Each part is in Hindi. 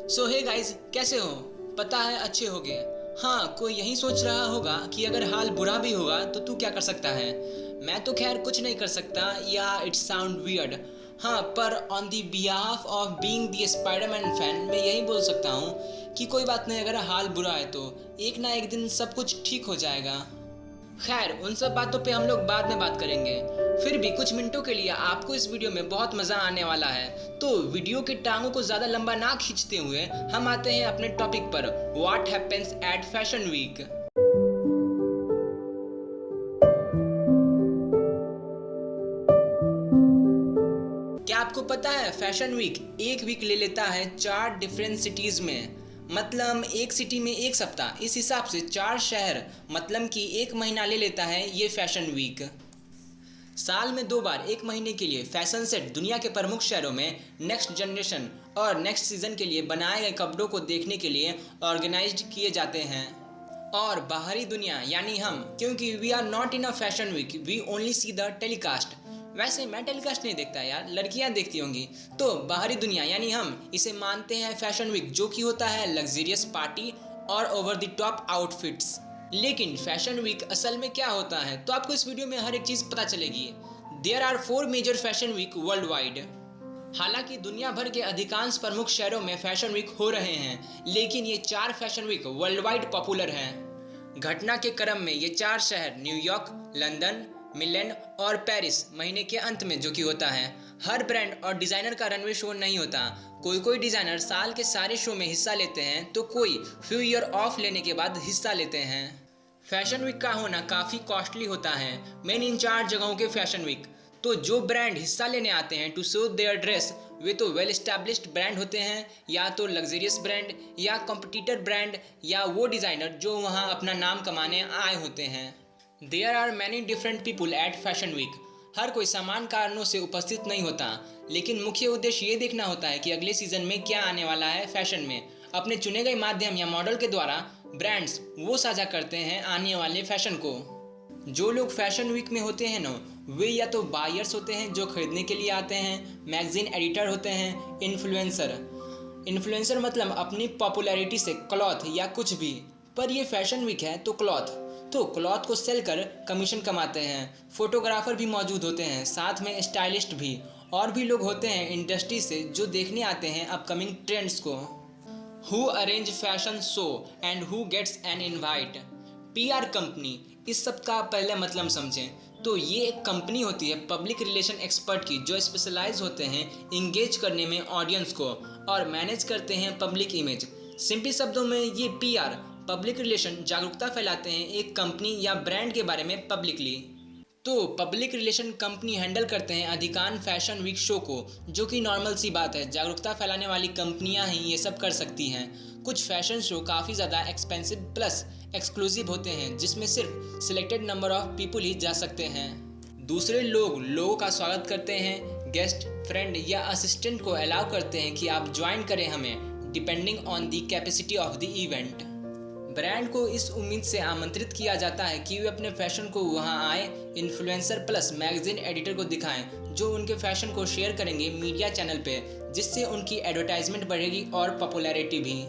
सो हे गाइस, कैसे हो? पता है अच्छे हो गए। हाँ, कोई यही सोच रहा होगा कि अगर हाल बुरा भी होगा तो तू क्या कर सकता है। मैं तो खैर कुछ नहीं कर सकता, या इट साउंड वियर्ड। हाँ, पर on the behalf of being the Spiderman fan मैं यही बोल सकता हूँ कि कोई बात नहीं, अगर हाल बुरा है तो एक ना एक दिन सब कुछ ठीक हो जाएगा। खैर, उन सब बातों पे हम लोग बाद में बात करेंगे। फिर भी कुछ मिनटों के लिए आपको इस वीडियो में बहुत मज़ा आने वाला है, तो वीडियो की टांगों को ज़्यादा लंबा ना खींचते हुए हम आते हैं अपने टॉपिक पर, what happens at fashion week. क्या आपको पता है फैशन वीक एक वीक ले लेता है 4 डिफरेंट सिटीज़ में। मतलब एक सिटी में एक सप्ताह, इस हिसाब से 4 शहर, मतलब कि एक महीना ले लेता है ये फैशन वीक। साल में 2 बार एक महीने के लिए फैशन सेट दुनिया के प्रमुख शहरों में नेक्स्ट जनरेशन और नेक्स्ट सीजन के लिए बनाए गए कपड़ों को देखने के लिए ऑर्गेनाइज्ड किए जाते हैं। और बाहरी दुनिया यानी हम, क्योंकि we are not in a fashion week, we only see the telecast. वैसे मैं टेलीकास्ट नहीं देखता यार, लड़कियां देखती होंगी। तो बाहरी दुनिया यानी हम इसे मानते हैं फैशन वीक, जो कि होता है लग्जरियस पार्टी और ओवर द टॉप आउटफिट्स। लेकिन फैशन वीक असल में क्या होता है, तो आपको इस वीडियो में हर एक चीज़ पता चलेगी। There are 4 major fashion week world wide. हालांकि दुनिया भर के अधिकांश प्रमुख शहरों में फैशन वीक हो रहे हैं, लेकिन ये 4 fashion week world wide popular हैं। घटना के क्रम में ये 4 शहर न्यूयॉर्क, लंदन, मिलान और पेरिस महीने के अंत में जो कि होता है। हर ब्रांड और डिज़ाइनर का रनवे शो नहीं होता। कोई डिज़ाइनर साल के सारे शो में हिस्सा लेते हैं, तो कोई फ्यू ईयर ऑफ लेने के बाद हिस्सा लेते हैं। फैशन वीक का होना काफ़ी कॉस्टली होता है, मेन इन 4 जगहों के फैशन वीक। तो जो ब्रांड हिस्सा लेने आते हैं टू शो देयर ड्रेस, वे तो वेल एस्टैब्लिश्ड ब्रांड होते हैं, या तो लग्जरियस ब्रांड, या कॉम्पिटिटर ब्रांड, या वो डिज़ाइनर जो वहाँ अपना नाम कमाने आए होते हैं। There are many different people at fashion week. हर कोई समान कारणों से उपस्थित नहीं होता, लेकिन मुख्य उद्देश्य ये देखना होता है कि अगले सीजन में क्या आने वाला है फैशन में। अपने चुने गए माध्यम या मॉडल के द्वारा ब्रांड्स वो साझा करते हैं आने वाले फैशन को। जो लोग फैशन वीक में होते हैं ना, वे या तो बायर्स होते हैं जो खरीदने के लिए आते हैं, मैगजीन एडिटर होते हैं, इन्फ्लुएंसर मतलब अपनी पॉपुलैरिटी से क्लॉथ या कुछ भी, पर ये फैशन वीक है तो क्लॉथ को सेल कर कमीशन कमाते हैं। फोटोग्राफर भी मौजूद होते हैं, साथ में स्टाइलिस्ट भी, और भी लोग होते हैं इंडस्ट्री से जो देखने आते हैं अपकमिंग ट्रेंड्स को। Who arrange fashion show and who gets an invite. PR company, इस सब का पहले मतलब समझें तो ये एक कंपनी होती है पब्लिक रिलेशन एक्सपर्ट की, जो स्पेशलाइज होते हैं इंगेज करने में ऑडियंस को और मैनेज करते हैं पब्लिक इमेज। सिंपल शब्दों में ये PR पब्लिक रिलेशन जागरूकता फैलाते हैं एक कंपनी या ब्रांड के बारे में पब्लिकली। तो पब्लिक रिलेशन कंपनी हैंडल करते हैं अधिकांश फैशन वीक शो को, जो कि नॉर्मल सी बात है, जागरूकता फैलाने वाली कंपनियां ही ये सब कर सकती हैं। कुछ फैशन शो काफ़ी ज़्यादा एक्सपेंसिव प्लस एक्सक्लूसिव होते हैं, जिसमें सिर्फ सिलेक्टेड नंबर ऑफ पीपल ही जा सकते हैं। दूसरे लोगों का स्वागत करते हैं, गेस्ट, फ्रेंड या असिस्टेंट को अलाउ करते हैं कि आप ज्वाइन करें हमें, depending on the capacity of the event. Brand को इस उम्मीद से आमंत्रित किया जाता है कि वे अपने फैशन को वहां आए, इन्फ्लुएंसर प्लस मैगजीन एडिटर को दिखाएं, जो उनके फैशन को शेयर करेंगे मीडिया चैनल पे, जिससे उनकी एडवर्टाइजमेंट बढ़ेगी और पॉपुलैरिटी भी।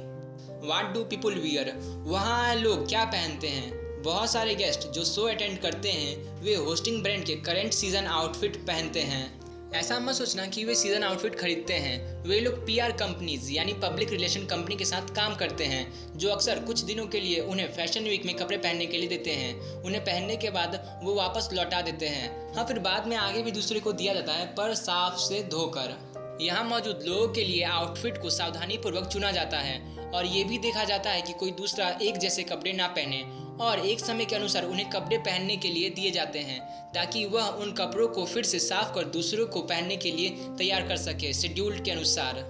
व्हाट डू पीपल वियर, वहाँ लोग क्या पहनते हैं। बहुत सारे गेस्ट जो शो अटेंड करते हैं वे होस्टिंग ब्रांड के करेंट सीजन आउटफिट पहनते हैं। ऐसा मत सोचना कि वे सीजन आउटफिट खरीदते हैं, वे लोग PR कंपनीज यानी पब्लिक रिलेशन कंपनी के साथ काम करते हैं, जो अक्सर कुछ दिनों के लिए उन्हें फैशन वीक में कपड़े पहनने के लिए देते हैं। उन्हें पहनने के बाद वो वापस लौटा देते हैं। हाँ, फिर बाद में आगे भी दूसरे को दिया जाता है, पर साफ से धोकर। यहाँ मौजूद लोगों के लिए आउटफिट को सावधानीपूर्वक चुना जाता है, और ये भी देखा जाता है कि कोई दूसरा एक जैसे कपड़े ना पहने, और एक समय के अनुसार उन्हें कपड़े पहनने के लिए दिए जाते हैं, ताकि वह उन कपड़ों को फिर से साफ कर दूसरों को पहनने के लिए तैयार कर सके शेड्यूल के अनुसार।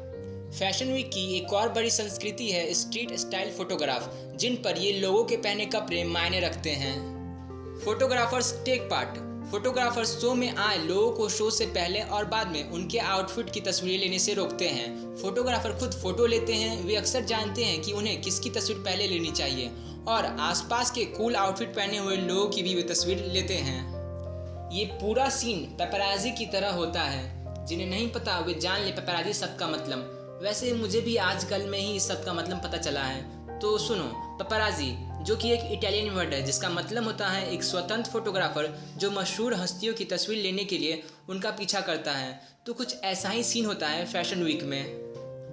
फैशन वीक की एक और बड़ी संस्कृति है स्ट्रीट स्टाइल फोटोग्राफ, जिन पर ये लोगों के पहने कपड़े मायने रखते हैं। Photographers take part. Photographers show में आए लोगों को शो से पहले और बाद में उनके आउटफिट की तस्वीरें लेने से रोकते हैं। फोटोग्राफर खुद फोटो लेते हैं, वे अक्सर जानते हैं कि उन्हें किसकी तस्वीर पहले लेनी चाहिए, और आसपास के कूल आउटफिट पहने हुए लोगों की भी वे तस्वीर लेते हैं। ये पूरा सीन पेपराजी की तरह होता है। जिन्हें नहीं पता वे जान ले पेपराजी शब्द का मतलब। वैसे मुझे भी आजकल में ही इस सब का मतलब पता चला है। तो सुनो, पपराजी जो कि एक इटालियन वर्ड है जिसका मतलब होता है एक स्वतंत्र फोटोग्राफर जो मशहूर हस्तियों की तस्वीर लेने के लिए उनका पीछा करता है। तो कुछ ऐसा ही सीन होता है फैशन वीक में।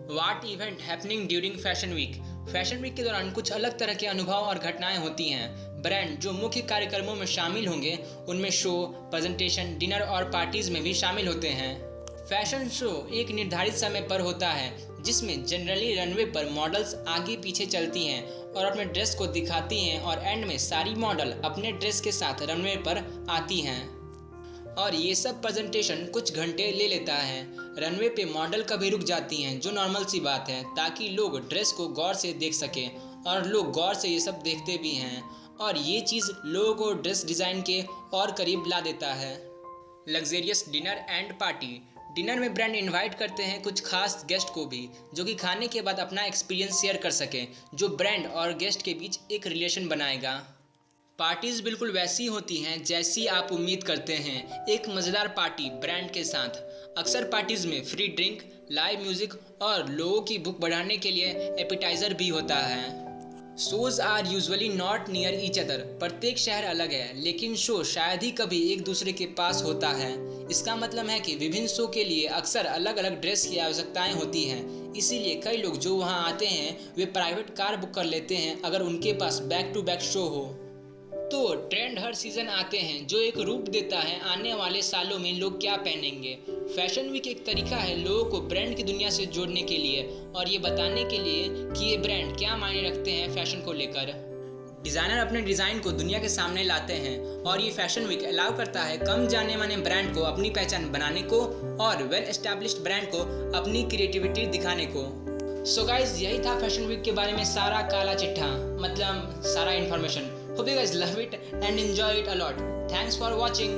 What event happening during fashion week. Fashion week के दौरान कुछ अलग तरह के अनुभव और घटनाएं होती हैं। ब्रांड जो मुख्य कार्यक्रमों में शामिल होंगे उनमें शो, प्रेजेंटेशन, डिनर और पार्टीज में भी शामिल होते हैं। फैशन शो एक निर्धारित समय पर होता है जिसमें जनरली रनवे पर मॉडल्स आगे पीछे चलती हैं और अपने ड्रेस को दिखाती हैं और एंड में सारी मॉडल अपने ड्रेस के साथ रनवे पर आती हैं और ये सब प्रेजेंटेशन कुछ घंटे ले लेता है। रनवे पे मॉडल कभी रुक जाती हैं जो नॉर्मल सी बात है ताकि लोग ड्रेस को गौर से देख सकें और लोग गौर से ये सब देखते भी हैं और ये चीज़ लोगों को ड्रेस डिज़ाइन के और करीब ला देता है। Luxurious dinner and party. Dinner में ब्रांड इनवाइट करते हैं कुछ खास गेस्ट को भी जो कि खाने के बाद अपना एक्सपीरियंस शेयर कर सकें जो ब्रांड और गेस्ट के बीच एक रिलेशन बनाएगा। पार्टीज़ बिल्कुल वैसी होती हैं जैसी आप उम्मीद करते हैं, एक मज़ेदार पार्टी ब्रांड के साथ। अक्सर पार्टीज़ में फ्री ड्रिंक, लाइव म्यूज़िक और लोगों की भूख बढ़ाने के लिए एपिटाइज़र भी होता है। Shows are usually not near each other. प्रत्येक शहर अलग है लेकिन शो शायद ही कभी एक दूसरे के पास होता है। इसका मतलब है कि विभिन्न शो के लिए अक्सर अलग अलग ड्रेस की आवश्यकताएं होती हैं। इसीलिए कई लोग जो वहां आते हैं वे प्राइवेट कार बुक कर लेते हैं अगर उनके पास बैक टू बैक शो हो। तो ट्रेंड हर सीज़न आते हैं जो एक रूप देता है आने वाले सालों में लोग क्या पहनेंगे। फैशन वीक एक तरीका है लोगों को ब्रांड की दुनिया से जोड़ने के लिए और ये बताने के लिए कि ये ब्रांड क्या मायने रखते हैं फैशन को लेकर। डिज़ाइनर अपने डिज़ाइन को दुनिया के सामने लाते हैं और ये फैशन वीक अलाउ करता है कम जाने माने ब्रांड को अपनी पहचान बनाने को और वेल एस्टैब्लिश्ड ब्रांड को अपनी क्रिएटिविटी दिखाने को। सो गाइज, यही था फैशन वीक के बारे में सारा काला चिट्ठा, मतलब सारा information. Hope you guys love it and enjoy it a lot. Thanks for watching.